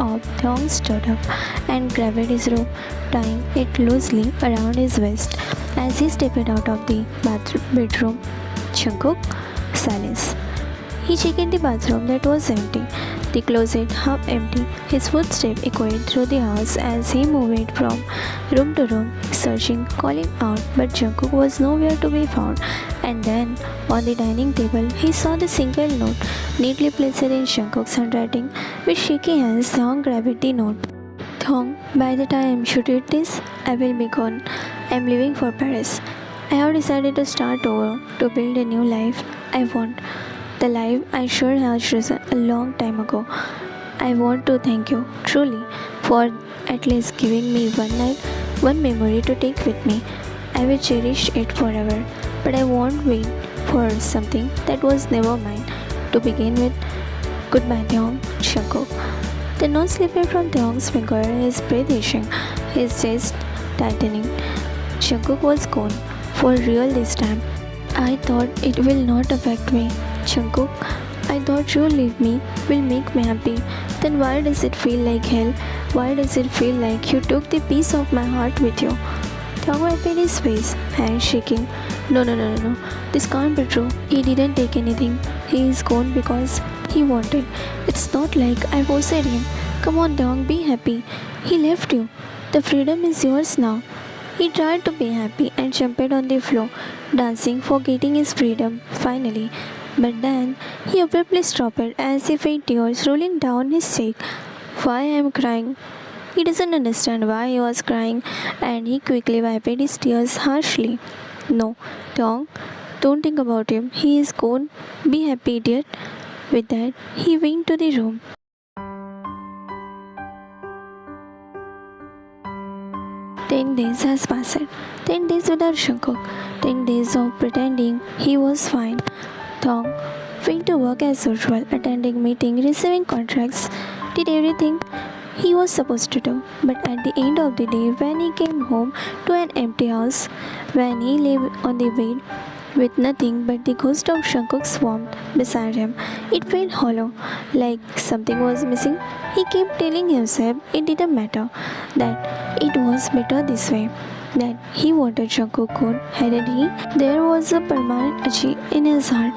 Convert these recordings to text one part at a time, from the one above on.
up, Thong stood up and grabbed his robe, tying it loosely around his waist. As he stepped out of the bedroom, Jungkook, silence. He checked the bathroom that was empty, the closet half empty. His footsteps echoed through the house as he moved from room to room, searching, calling out, but Jungkook was nowhere to be found. And then, on the dining table, he saw the single note neatly placed in Jungkook's handwriting. With shaky hands, Thong grabbed the note. Thong, by the time you read this, I will be gone. I am leaving for Paris. I have decided to start over, to build a new life. I want the life I should have chosen a long time ago. I want to thank you, truly, for at least giving me one night, one memory to take with me. I will cherish it forever, but I won't wait for something that was never mine. To begin with, goodbye, Thong, Jungkook. The note slipped from Thong's finger, his breath hitching, his chest tightening. Jungkook was gone, for real this time. I thought it will not affect me. Jungkook, I thought you leave me will make me happy. Then why does it feel like hell? Why does it feel like you took the piece of my heart with you? Thong wiped his face, hands shaking. No. This can't be true. He didn't take anything. He is gone because he wanted. It's not like I forced him. Come on, Thong, be happy. He left you. The freedom is yours now. He tried to be happy and jumped on the floor, dancing, forgetting his freedom, finally. But then he abruptly stopped as if a tears rolling down his cheek. Why I am crying? He doesn't understand why he was crying, and he quickly wiped his tears harshly. No, Thong, don't think about him. He is gone. Be happy, idiot. With that, he went to the room. 10 days has passed. 10 days without Jungkook. 10 days of pretending he was fine. Thong went to work as usual, attending meetings, receiving contracts, did everything he was supposed to do. But at the end of the day, when he came home to an empty house, when he lay on the bed with nothing but the ghost of Jungkook's warmth beside him, it felt hollow, like something was missing. He kept telling himself it didn't matter, that it was better this way, that he wanted Jungkook gone, hadn't he? There was a permanent itch in his heart.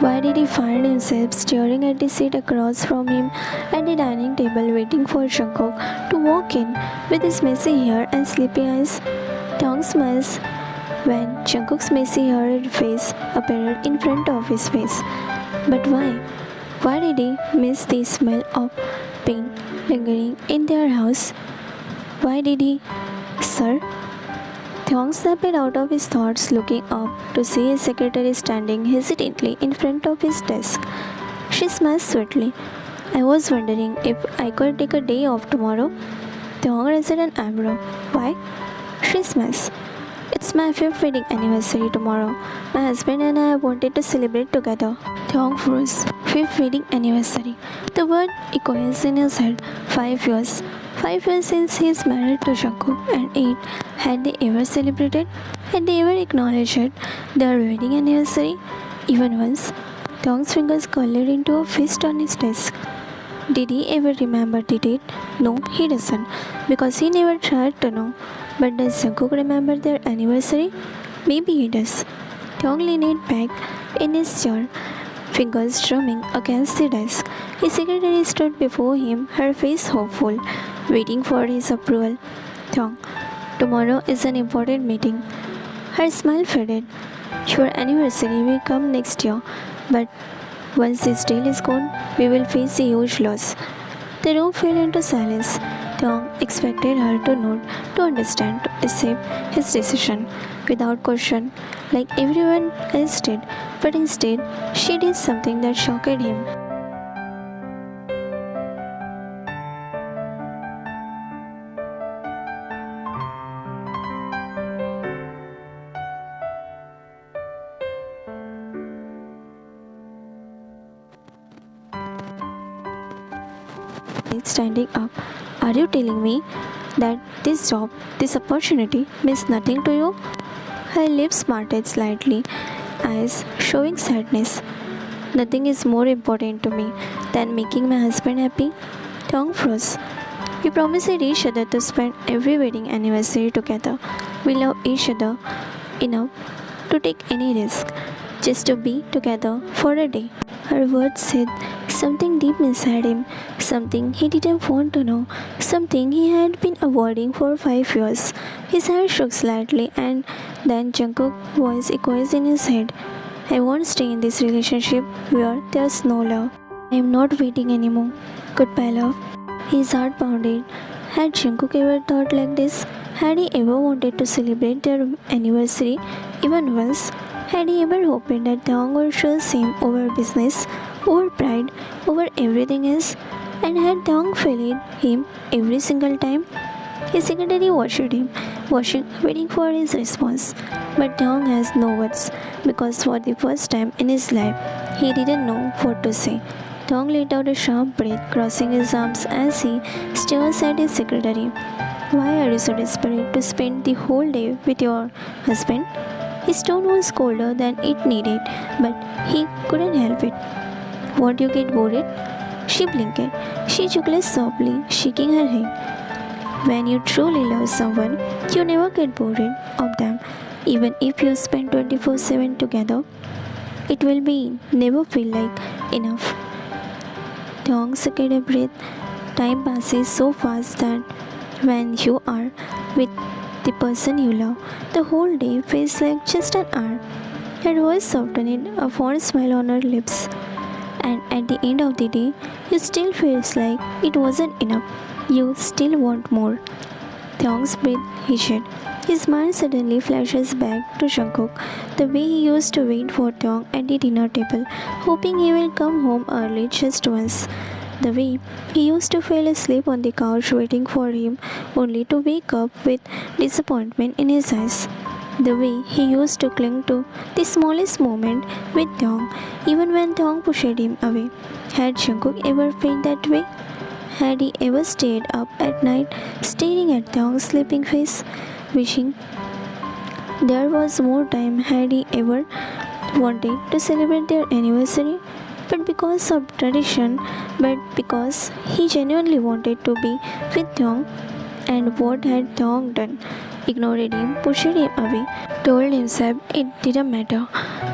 Why did he find himself staring at the seat across from him at the dining table, waiting for Jungkook to walk in with his messy hair and sleepy eyes? Thong smiles when Jungkook's messy haired face appeared in front of his face. But why? Why did he miss the smell of paint lingering in their house? Why did he? Sir? Thong snapped out of his thoughts, looking up to see his secretary standing hesitantly in front of his desk. She smiled sweetly. I was wondering if I could take a day off tomorrow. Thong raised an eyebrow. Why? She smiles. It's my 5th wedding anniversary tomorrow. My husband and I wanted to celebrate together. Thong froze. 5th wedding anniversary. The word echoes in his head. 5 years. 5 years since he is married to Jungkook, and 8. Had they ever celebrated? Had they ever acknowledged their wedding anniversary? Even once? Thong's fingers curled into a fist on his desk. Did he ever remember the date? No, he doesn't, because he never tried to know. But does Jungkook remember their anniversary? Maybe he does. Thong leaned back in his chair, fingers drumming against the desk. His secretary stood before him, her face hopeful, waiting for his approval. Thong, tomorrow is an important meeting. Her smile faded. Your anniversary will come next year, but once this deal is gone, we will face a huge loss. The room fell into silence. Thong expected her to nod, to understand, to accept his decision without question, like everyone else did. But instead, she did something that shocked him. Standing up, are you telling me that this job, this opportunity means nothing to you? Her lips parted slightly, eyes showing sadness. Nothing is more important to me than making my husband happy. Taung froze. We promised each other to spend every wedding anniversary together. We love each other enough to take any risk, just to be together for a day. Her words said something deep inside him, something he didn't want to know, something he had been avoiding for 5 years. His head shook slightly, and then Jungkook's voice echoes in his head. I won't stay in this relationship where there's no love. I am not waiting anymore. Goodbye, love. His heart pounded. Had Jungkook ever thought like this? Had he ever wanted to celebrate their anniversary even once? Had he ever hoped that Taeyong would choose him over business, over pride, over everything else? And had Taeyong failed him every single time? His secretary watched him, waiting for his response. But Taeyong has no words, because for the first time in his life, he didn't know what to say. Taeyong let out a sharp breath, crossing his arms as he stares at his secretary. Why are you so desperate to spend the whole day with your husband? His tone was colder than it needed, but he couldn't help it. Won't you get bored? She blinked. She chuckled softly, shaking her head. When you truly love someone, you never get bored of them. Even if you spend 24/7 together, it will be never feel like enough. Taeyong took a breath. Time passes so fast that when you are with the person you love, the whole day feels like just an hour. Her voice softened, a fond smile on her lips. And at the end of the day, you still feels like it wasn't enough. You still want more. Taeyong's breath hitched. His mind suddenly flashes back to Jungkook, the way he used to wait for Taeyong at the dinner table, hoping he will come home early just once. The way he used to fall asleep on the couch waiting for him, only to wake up with disappointment in his eyes. The way he used to cling to the smallest moment with Taeyong, even when Taeyong pushed him away. Had Jungkook ever felt that way? Had he ever stayed up at night staring at Taeyong's sleeping face, wishing there was more time? Had he ever wanted to celebrate their anniversary? But because of tradition, but because he genuinely wanted to be with Taeyong. And what had Taeyong done? Ignored him, pushed him away, told himself it didn't matter.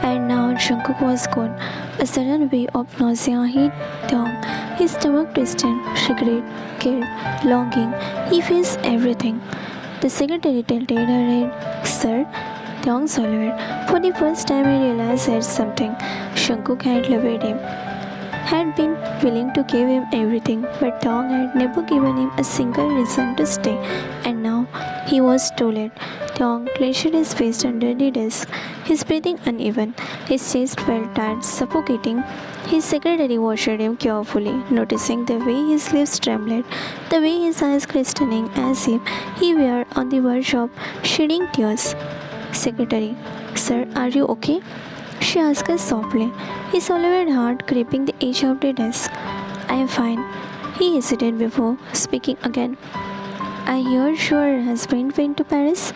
And now Jungkook was gone. A sudden wave of nausea hit Taeyong. His stomach twisted, regret, guilt, longing. He faced everything. The secretary tilted her head. Sir, Taeyong swallowed. For the first time, he realized that something. Jungkook had loved him, had been willing to give him everything, but Taeyong had never given him a single reason to stay, and now he was too late. Taeyong clenched his face under the desk, his breathing uneven, his chest felt tight, suffocating. His secretary watched him carefully, noticing the way his lips trembled, the way his eyes glistening as if he were on the verge of shedding tears. Secretary, sir, are you okay? She asked us softly, his swallowed heart gripping the edge of the desk. I am fine. He hesitated before speaking again. I heard your husband went to Paris.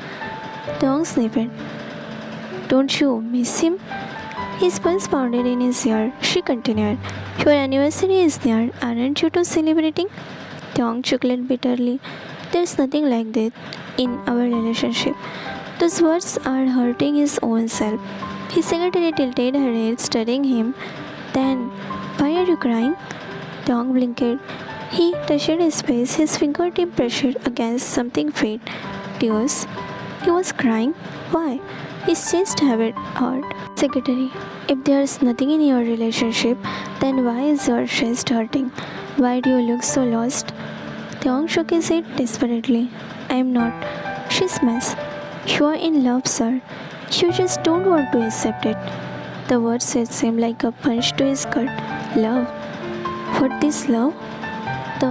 Taeyong sniffed. Don't you miss him? His pulse pounded in his ear. She continued. Your anniversary is near. Aren't you two celebrating? Taeyong chuckled bitterly. There's nothing like that in our relationship. Those words are hurting his own self. His secretary tilted her head, studying him. Then, why are you crying? Taeyong blinked. He touched his face, his fingertip pressed against something faint. Tears. He was crying. Why? His chest heaved hard. Secretary, if there's nothing in your relationship, then why is your chest hurting? Why do you look so lost? Taeyong shook his head desperately. I am not. She smashed. You are in love, sir. You just don't want to accept it. The words seemed like a punch to his gut. Love. What is love? The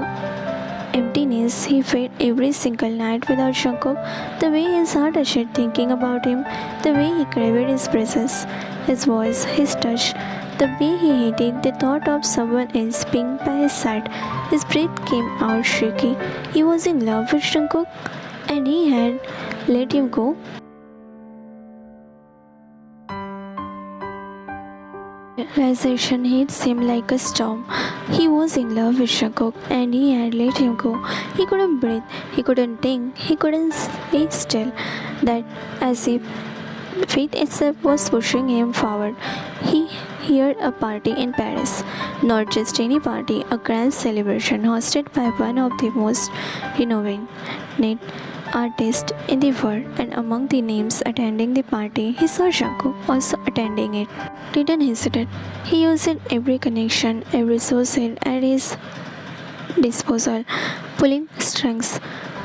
emptiness he felt every single night without Jungkook, the way his heart ached thinking about him, the way he craved his presence, his voice, his touch, the way he hated the thought of someone else being by his side. His breath came out shaky. He was in love with Jungkook, and he had let him go. Realization hits him like a storm. He was in love with Jungkook and he had let him go. He couldn't breathe, he couldn't think, he couldn't stay still. That as if fate itself was pushing him forward. He heard a party in Paris. Not just any party, a grand celebration hosted by one of the most renowned artists in the world, and among the names attending the party, he saw Jungkook also attending it. Didn't hesitate. He used every connection, every resource at his disposal, pulling strings,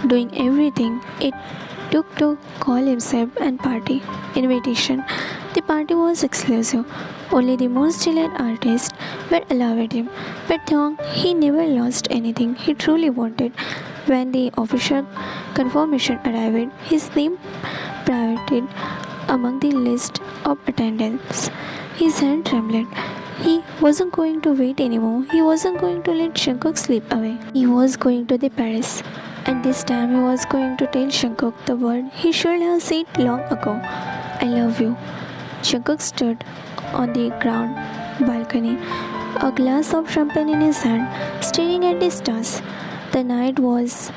doing everything it took to call himself and party invitation. The party was exclusive. Only the most elite artists were allowed him. But Thong, he never lost anything he truly wanted. When the official confirmation arrived, his name privated among the list of attendants. His hand trembled. He wasn't going to wait anymore. He wasn't going to let Jungkook slip away. He was going to the Paris. And this time he was going to tell Jungkook the word he should have said long ago. I love you. Jungkook stood on the ground balcony, a glass of champagne in his hand, staring at the stars. The night was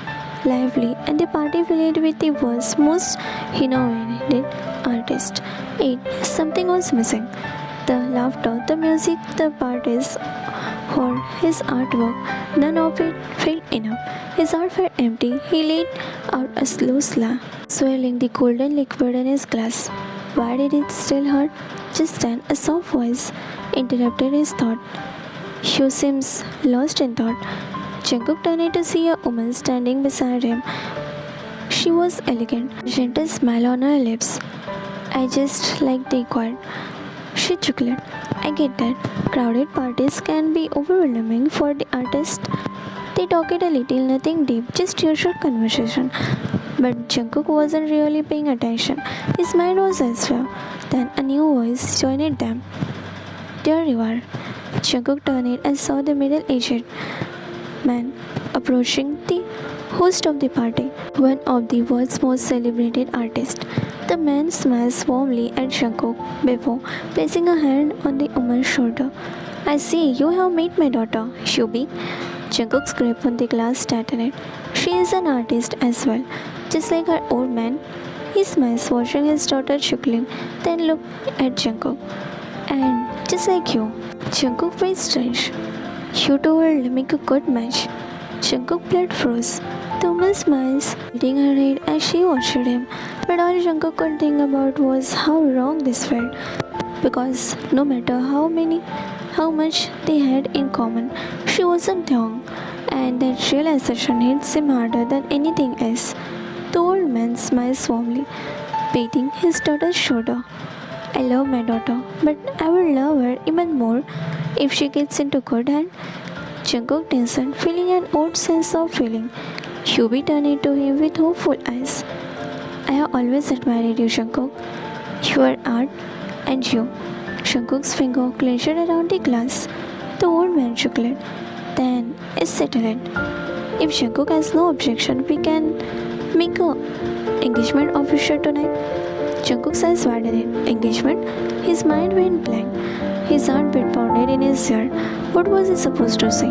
lively and the party filled with the world's most renowned artists. Yet something was missing. The laughter, the music, the parties, or his artwork, none of it felt enough. His heart felt empty. He let out a slow sigh, swirling the golden liquid in his glass. Why did it still hurt? Just then, a soft voice interrupted his thought. You seems lost in thought. Jungkook turned to see a woman standing beside him. She was elegant, a gentle smile on her lips. I just like the quiet. She chuckled. I get that. Crowded parties can be overwhelming for the artist. They talked a little, nothing deep, just usual conversation. But Jungkook wasn't really paying attention. His mind was elsewhere. Then a new voice joined them. There you are. Jungkook turned and saw the middle-aged man approaching the host of the party, one of the world's most celebrated artists. The man smiled warmly at Jungkook before placing a hand on the woman's shoulder. I see you have met my daughter, Shubi. Jungkook scraped on the glass tightened. She is an artist as well, just like her old man. He smiles, watching his daughter chuckling, then looked at Jungkook. And just like you, Jungkook felt strange. You two will make a good match. Jungkook blood froze. The woman smiles, tilting her head as she watched him. But all Jungkook could think about was how wrong this felt. Because no matter how much they had in common, she wasn't young, and that realization hits him harder than anything else. The old man smiles warmly, patting his daughter's shoulder. I love my daughter, but I will love her even more if she gets into good hands. Jungkook tensed, feeling an odd sense of feeling. Hyubi turned to him with hopeful eyes. I have always admired you, Jungkook. Your art and you. Jungkook's finger clenched around the glass. The old man chuckled. Then it's settled. If Jungkook has no objection, we can make a engagement official tonight. Jungkook's eyes widened. Engagement? His mind went blank. His heart beat pounded in his ear. What was he supposed to say?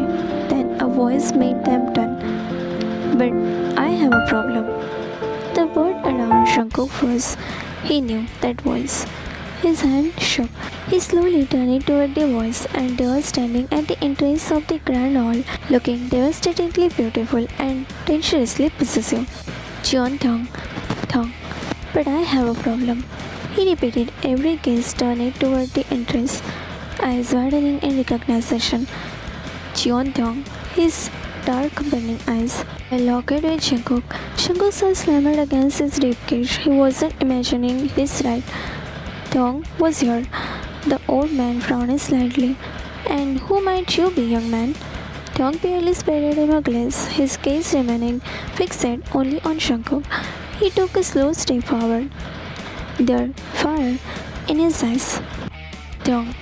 Then a voice made them turn. But I have a problem. The word around Jungkook froze. He knew that voice. His hand shook. He slowly turned toward the voice, and they were standing at the entrance of the grand hall, looking devastatingly beautiful and dangerously possessive. Jeon Thong. But I have a problem. He repeated, every gaze turned toward the entrance, eyes widening in recognition. Jeon Thong, his dark burning eyes, locked with Jungkook. Jungkook's eyes slammed against his ribcage. He wasn't imagining this right. Thong was here. The old man frowned slightly. And who might you be, young man? Thong barely spared him a glance, his gaze remaining fixed only on Jungkook. He took a slow step forward. There, fire in his eyes. Thong,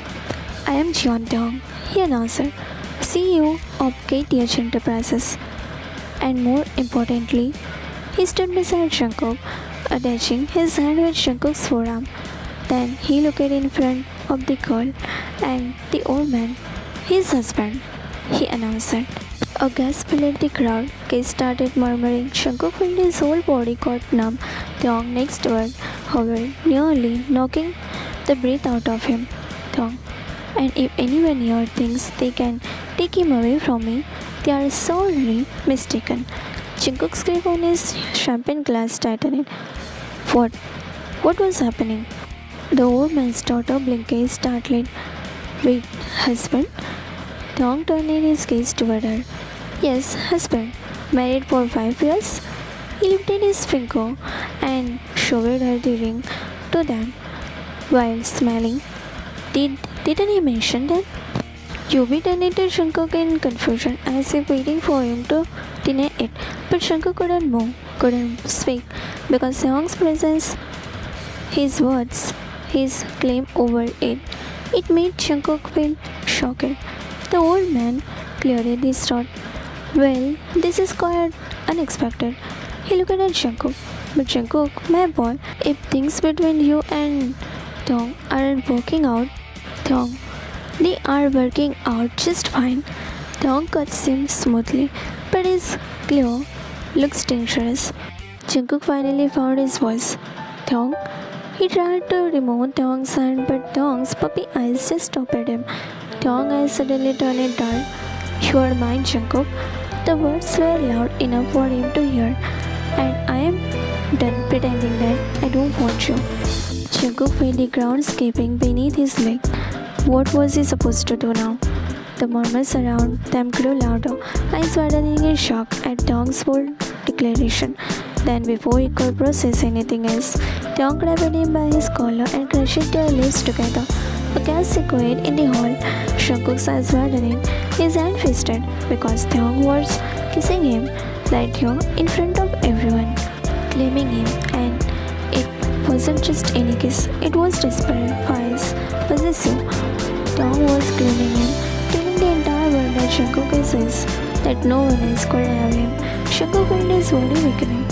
I am Jeon Thong, he announced, CEO of KTH Enterprises. And more importantly, he stood beside Jungkook, attaching his hand with Jungkook's forearm. Then he looked in front of the girl and the old man, his husband, he announced. A gasp filled the crowd. Kids started murmuring. Shankuk felt his whole body got numb. Thong next word hovered, nearly knocking the breath out of him. Thong. And if anyone here thinks they can take him away from me, they are sorely mistaken. Jungkook's grip on his champagne glass tightened. What? What was happening? The old man's daughter blinked, startled. Wait, husband? Thong turned his gaze toward her. Yes, husband. Married for 5 years? He lifted his finger and showed her the ring to them while smiling. Didn't he mention that? Yubi turned to Shankuk in confusion as if waiting for him to deny it. But Shankuk couldn't move, couldn't speak because Seong's presence, his words, his claim over it. It made Shankuk feel shocked. The old man cleared his throat. Well, this is quite unexpected. He looked at Shankuk. But Shankuk, my boy, if things between you and Thong aren't working out, Thong, they are working out just fine. Thong cuts him smoothly, but his glare looks dangerous. Jungkook finally found his voice. Thong? He tried to remove Thong's hand, but Thong's puppy eyes just stopped at him. Thong's eyes suddenly turned dark. You are mine, Jungkook. The words were loud enough for him to hear, and I am done pretending that I don't want you. Jungkook felt the ground skipping beneath his leg. What was he supposed to do now? The murmurs around them grew louder, eyes widening in shock at Thong's bold declaration. Then, before he could process anything else, Thong grabbed him by his collar and crushed their lips together. A gasp echoed in the hall. Jungkook's eyes widening, his hand fisted because Thong was kissing him right here in front of everyone, claiming him, and it wasn't just any kiss, it was desperate, fierce, possessive. Thong was claiming him, telling the entire world that Jungkook is his, that no one else could have him. Jungkook felt his body weakening.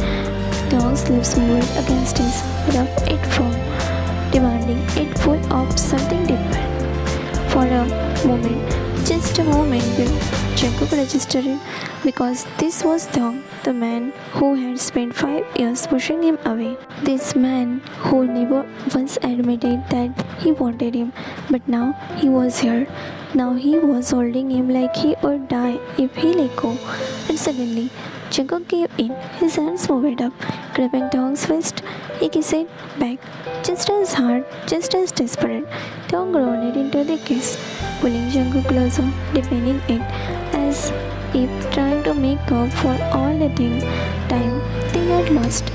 Thong's lips moved against his, rough it firm, demanding it full of something deeper. For a moment, just a moment, Jungkook registered it because this was Thong, the man who had spent 5 years pushing him away. This man who never once admitted that he wanted him, but now he was here. Now he was holding him like he would die if he let go. And suddenly, Jungkook gave in. His hands moved up, grabbing Thong's fist. He kissed it back, just as hard, just as desperate. Thong groaned into the kiss, pulling Jungkook closer, deepening it, as if trying to make up for all the time they had lost.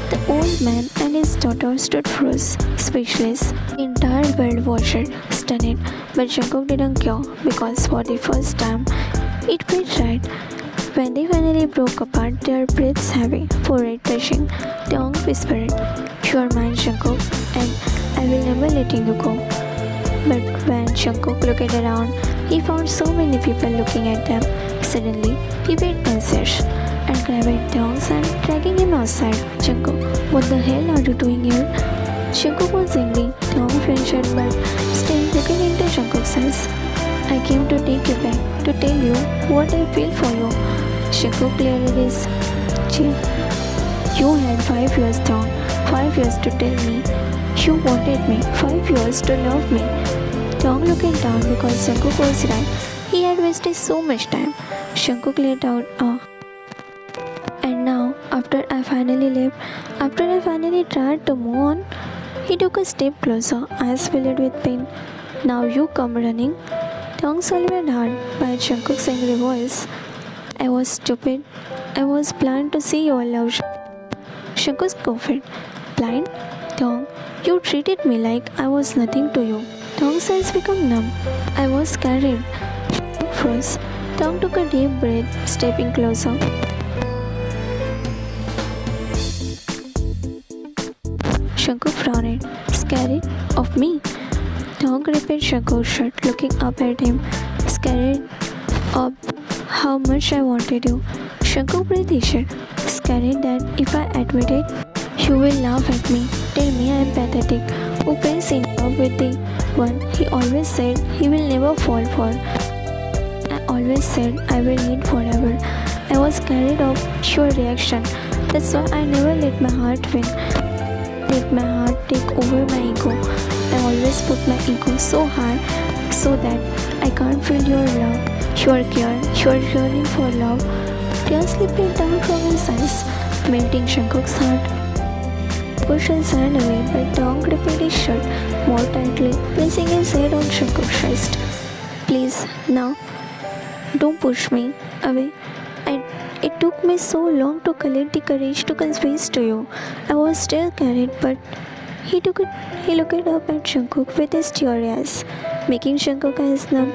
The old man and his daughter stood froze, speechless. The entire world watched, stunned, but Jungkook didn't care because for the first time, it felt right. When they finally broke apart, their breaths heavy, forehead touching, Thong whispered, "You are mine, Jungkook, and I will never let you go." But when Jungkook looked around, he found so many people looking at them. Suddenly, he felt anxious and grabbed Thong's hand, dragging him outside. "Jungkook, what the hell are you doing here?" Jungkook was angry. Thong flinched but still looking into Jungkook's eyes. "I came to take you back, to tell you what I feel for you." Jungkook cleared his chin. "You had 5 years, Thong. 5 years to tell me you wanted me. 5 years to love me." Thong looked down because Jungkook was right. He had wasted so much time. Jungkook let out a "And now, after I finally left, after I finally tried to move on," he took a step closer, eyes filled with pain. "Now you come running." Thong swallowed hard by Jungkook's angry voice. "I was stupid. I was blind to see your love." Jungkook scoffed. "Blind? Thong, you treated me like I was nothing to you." Thong's eyes became numb. "I was carried." Jungkook froze. Thong took a deep breath, stepping closer. Jungkook frowned. "Scared of me?" Thong repeated Jungkook's shirt, looking up at him. "Scared of how much I wanted you." Jungkook breathed easier. "Scared that if I admit it, you will laugh at me, tell me I am pathetic, who falls in love with the one he always said he will never fall for. I always said I will need forever. I was carried off your reaction. That's why I never let my heart win. Let my heart take over my ego. I always put my ego so high so that I can't feel your love, your care, your yearning for love. Tears slipping down from his eyes, melting Shankuk's heart. Pushed his hand away, but Tong gripped his shirt more tightly, placing his head on Shankuk's chest. Please, now, don't push me away. It took me so long to collect the courage to confess to you. I was still carried, but he looked up at Shankuk with his teary eyes, making Shankuk eyes numb.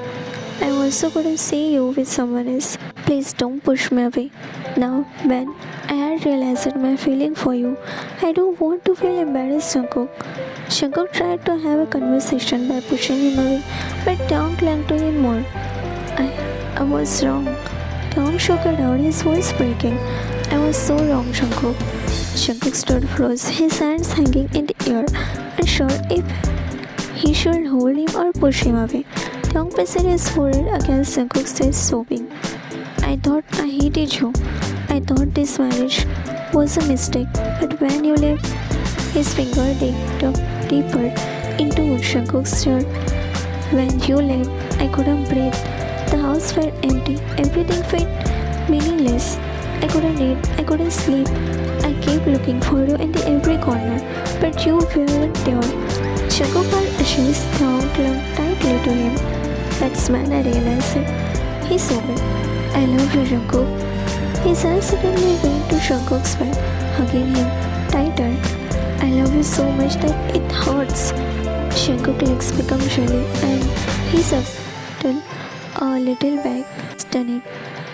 I also couldn't see you with someone else. Please don't push me away. Now, when I had realized my feeling for you, I don't want to feel embarrassed, Shankuk. Shankuk tried to have a conversation by pushing him away, but Tong clung to him more. I was wrong. Tong shook it out, his voice breaking. I was so wrong, Shankuk. Shankuk stood froze, his hands hanging in the air, unsure if he should hold him or push him away. Tong pressed his forehead against Shankuk's chest, sobbing. I thought I hated you. I thought this marriage was a mistake, but when you left, his finger dug deeper into Shankuk's shirt. When you left, I couldn't breathe. The house felt empty. Everything felt meaningless. I couldn't eat. I couldn't sleep. I kept looking for you in every corner, but you weren't there. Shankuk felt ashamed. Tong clung tightly to him. That's when I realized it. He sobbed. I love you, Shankuk. His hands suddenly went to Shankuk's back, hugging him tighter. I love you so much that it hurts. Shankuk's legs became jelly and he settled a little back, stunned.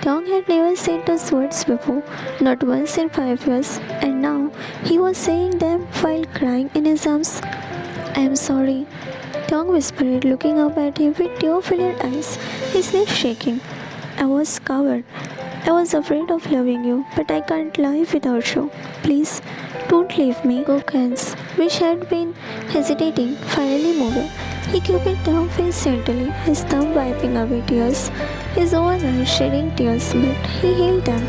Tong had never said those words before, not once in 5 years, and now he was saying them while crying in his arms. I am sorry, Tong whispered, looking up at him with tear-filled eyes, his lips shaking. I was coward. I was afraid of loving you, but I can't live without you. Please, don't leave me. Shankuk's hands, which had been hesitating, finally moved. He kept down face gently, his thumb wiping away tears, his own eyes shedding tears, but he held them.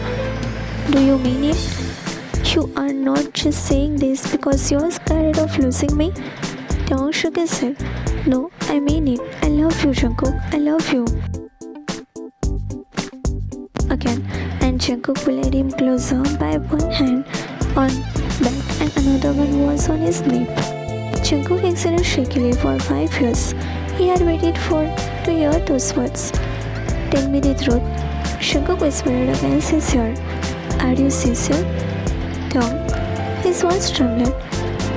Do you mean it? You are not just saying this because you are scared of losing me? Tong shook his head. No, I mean it. I love you, Shankuk. I love you. Again, and Shankuk pulled him closer by one hand on back and another one was on his neck. Shankuk exhaled shakily for 5 years. He had waited to hear those words. Tell me the truth. Shankuk whispered against his ear. Are you sincere? Tong. His voice trembled.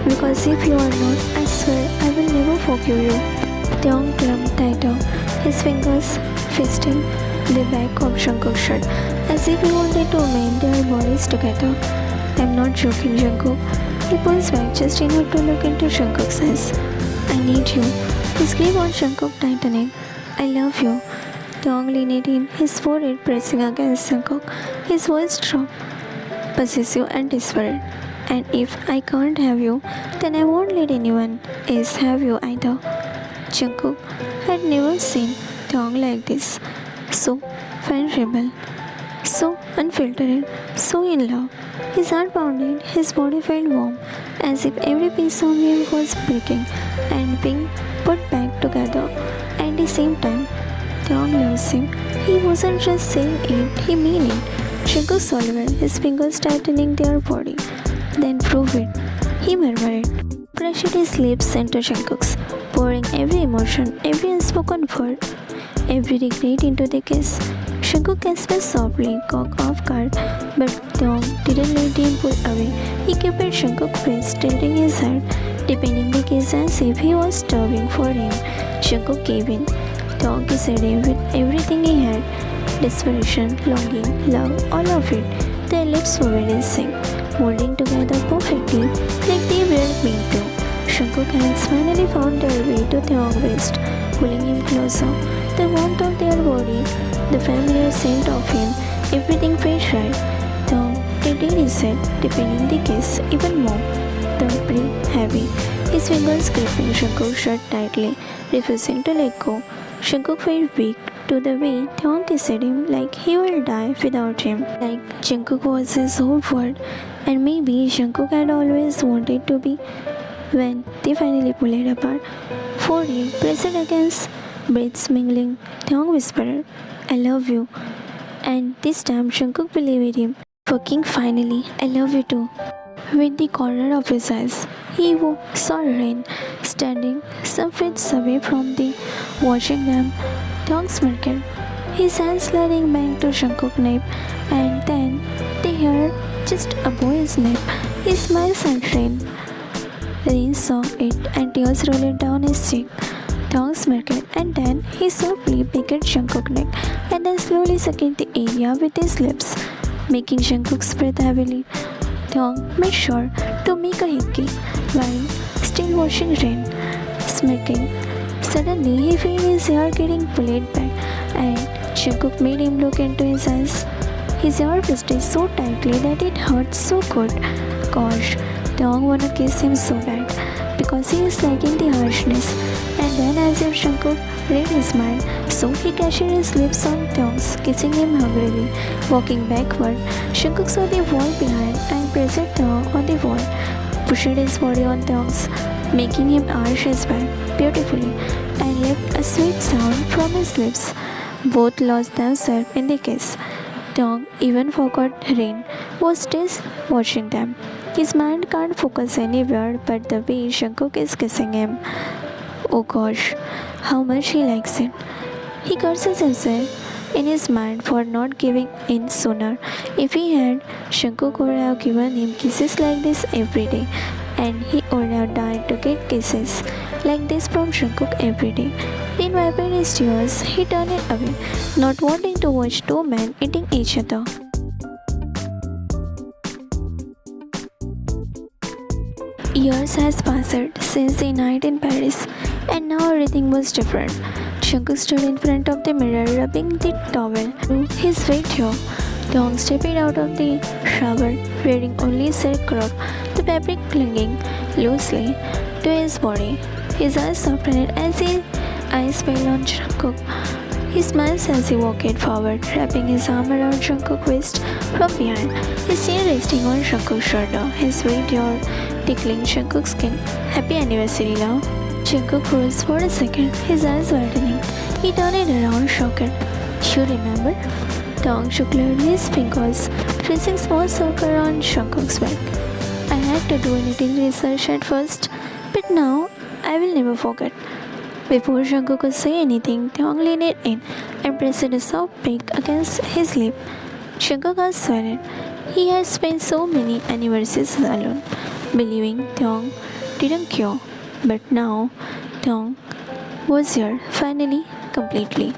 Because if you are not, I swear I will never forgive you. Tong clung tighter, his fingers fisting the back of Shankuk's shirt, as if he wanted to mend their bodies together. I'm not joking, Shankuk. He pulls back just enough to look into Shankuk's eyes. I need you. His grip on Shankuk tightening. I love you. Tong leaned in, his forehead pressing against Shankuk. His voice dropped, possessive and desperate. And if I can't have you, then I won't let anyone else have you either. Shankuk had never seen Tong like this. So vulnerable, so unfiltered, so in love. His heart pounded, his body felt warm, as if every piece of him was breaking and being put back together. At the same time, Tong loves him. He wasn't just saying it, he meant it. Shankuk swallowed, his fingers tightening their body. Then prove it, he murmured. Pressed his lips into Shankuk's, pouring every emotion, every unspoken word, every regret into the kiss. Shankuk gasped softly, caught off guard, but Tong didn't let him pull away. He kept at Shankuk's breast, tilting his head, deepening the kiss as if he was starving for him. Shankuk gave in. Tong kissed him with everything he had. Desperation, longing, love, all of it. Their lips moved in sync, molding together perfectly, like they were meant to. Shankuk's hands finally found their way to Tong's waist, pulling him closer. The warmth of their body, the familiar scent of him, everything felt right. Tong tilted his head, deepening the kiss even more. The breath heavy, his fingers gripping Jungkook's shirt tightly, refusing to let go. Jungkook felt weak to the way Taeyong kissed him like he will die without him. Like Jungkook was his whole world, and maybe Jungkook had always wanted to be. When they finally pulled it apart, 4D pressed against breaths mingling, Taeyong whispered, "I love you." And this time Jungkook believed him. Fucking finally, I love you too. With the corner of his eyes, he saw Rain standing some feet away from the watching them. Taeyong smirked, his hands sliding back to Jungkook's neck, and then they heard just above his neck. He smiled at Rain. Rain saw it and tears rolled down his cheek. Taeyong smirked, and then he softly picked Jungkook's neck and then slowly sucked the area with his lips, making Jungkook's breath heavily. Taeyong made sure to make a hickey while still watching Rain, smirking. Suddenly, he felt his hair getting pulled back, and Jungkook made him look into his eyes. His hair twisted so tightly that it hurt so good. Gosh, Taeyong wanna kiss him so bad because he is liking the harshness. And then, as if Jungkook read his mind, so he catched his lips on Taeyong's, kissing him hungrily. Walking backward, Jungkook saw the wall behind and pressed Taeyong on the wall, pushed his body on Taeyong's, making him arch his back beautifully, and left a sweet sound from his lips. Both lost themselves in the kiss. Taeyong even forgot Rain was still watching them. His mind can't focus anywhere but the way Jungkook is kissing him. Oh gosh, how much he likes it. He curses himself in his mind for not giving in sooner. If he had, Jungkook would have given him kisses like this every day, and he would have died to get kisses like this from Jungkook every day. In wiping his tears, he turned it away, not wanting to watch two men eating each other. Years has passed since the night in Paris, and now everything was different. Jungkook stood in front of the mirror, rubbing the towel through his wet hair. Taeyong stepped out of the shower, wearing only silk crop, the fabric clinging loosely to his body. His eyes softened as his eyes fell on Jungkook. He smiled as he walked forward, wrapping his arm around Jungkook's waist from behind, his chin resting on Jungkook's shoulder, his wet hair tickling Jungkook's skin. Happy anniversary, love. Jungkook froze for a second, his eyes widening. He turned it around, shocked. You remember? Taeyong shook his fingers, tracing small circle around Jungkook's back. I had to do a little research at first, but now I will never forget. Before Jungkook could say anything, Taeyong leaned in and pressed a soft peck against his lip. Jungkook was swallowed. He had spent so many anniversaries alone, believing Taeyong didn't care. But now, Taeyong was here, finally, completely.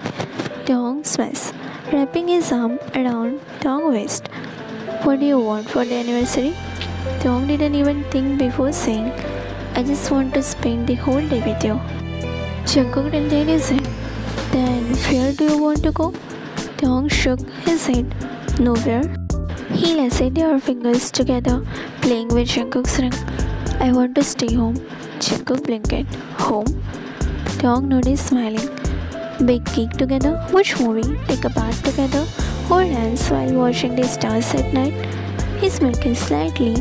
Taeyong smashed, wrapping his arm around Taeyong's waist. What do you want for the anniversary? Taeyong didn't even think before saying, I just want to spend the whole day with you. Jungkook tilted his head. Then, where do you want to go? Taeyong shook his head. Nowhere. He lashed their fingers together, playing with Jungkook's ring. I want to stay home. Jungkook blinked. Home? Taeyong nodded, smiling. Bake cake together? Watch movie? Take a bath together? Hold hands while watching the stars at night? He smiled slightly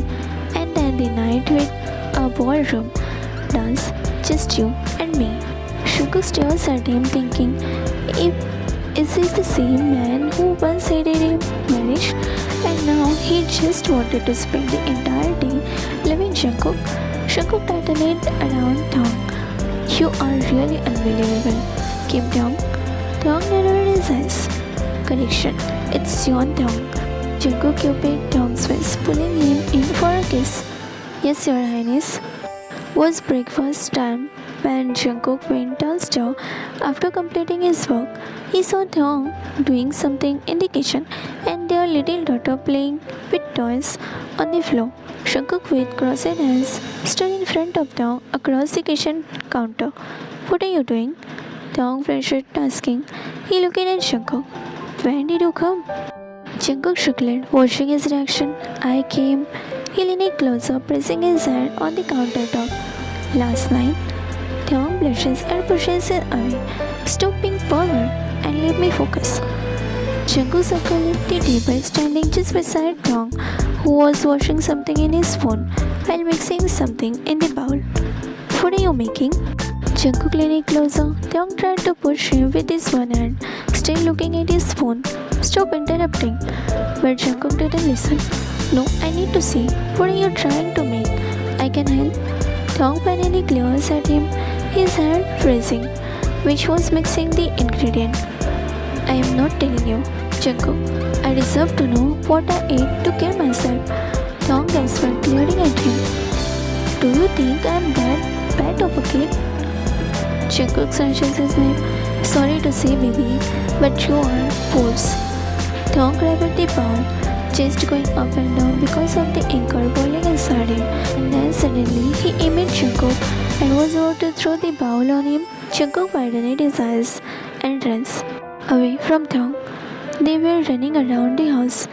and then the night with a ballroom dance, just you and me. Jungkook stares at him, thinking, is this the same man who once hated him marriage? And now he just wanted to spend the entire day loving Jungkook. Jungkook tightened it around Taeyong. You are really unbelievable, Kim Taeyong. Taeyong narrowed his eyes. Correction, it's Yeon Taeyong. Jungkook cupid Taeyong's face, pulling him in for a kiss. Yes, Your Highness. Was breakfast time when Jungkook went downstairs after completing his work. He saw Taeyong doing something in the kitchen and their little daughter playing with toys on the floor. Jungkook with crossed hands stood in front of Taeyong across the kitchen counter. What are you doing? Taeyong pressured, asking. He looked at Jungkook. When did you come? Jungkook shook his head, watching his reaction. I came. He leaned closer, pressing his hand on the countertop. Last night, Taeyong blushes and pushes it away. Stop being pervert and let me focus. Jungkook circled the table standing just beside Taeyong, who was washing something in his phone while mixing something in the bowl. What are you making? Jungkook leaning closer. Taeyong tried to push him with his one hand, still looking at his phone. Stop interrupting. But Jungkook didn't listen. No, I need to see. What are you trying to make? I can help. Taeyong finally glares at him, his hand freezing, which was mixing the ingredient. I am not telling you, Jungkook. I deserve to know what I ate to kill myself. Taeyong gasped, glaring at him. Do you think I am that bad of a kid? Jungkook scratches his neck. Sorry to say, baby, but you are fools. Taeyong grabbed at the bowl, chest going up and down because of the anchor boiling inside him. And then suddenly he aimed at Jungkook and was about to throw the bowl on him. Jungkook widened his eyes and runs away from Taeyong. They were running around the house.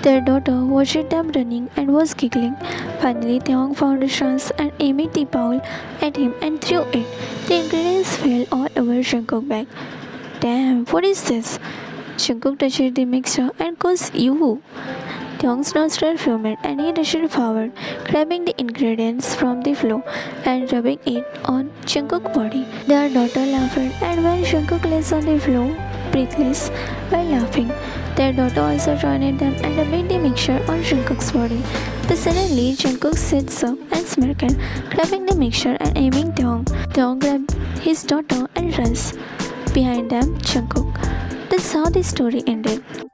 Their daughter watched them running and was giggling. Finally, Taeyong found a chance and aimed the bowl at him and threw it. The ingredients fell all over Jungkook's back. Damn, what is this? Jungkook touched the mixture and cursed you. Taeyong's nostril fumed and he rushed forward, grabbing the ingredients from the floor and rubbing it on Jungkook's body. Their daughter laughed, and when Jungkook lay on the floor, breathless, while laughing, their daughter also joined them and rubbed the mixture on Jungkook's body. But suddenly, Jungkook sits up and smirked, grabbing the mixture and aiming Taeyong. Taeyong grabbed his daughter and runs. Behind them, Jungkook. That's how the story ended.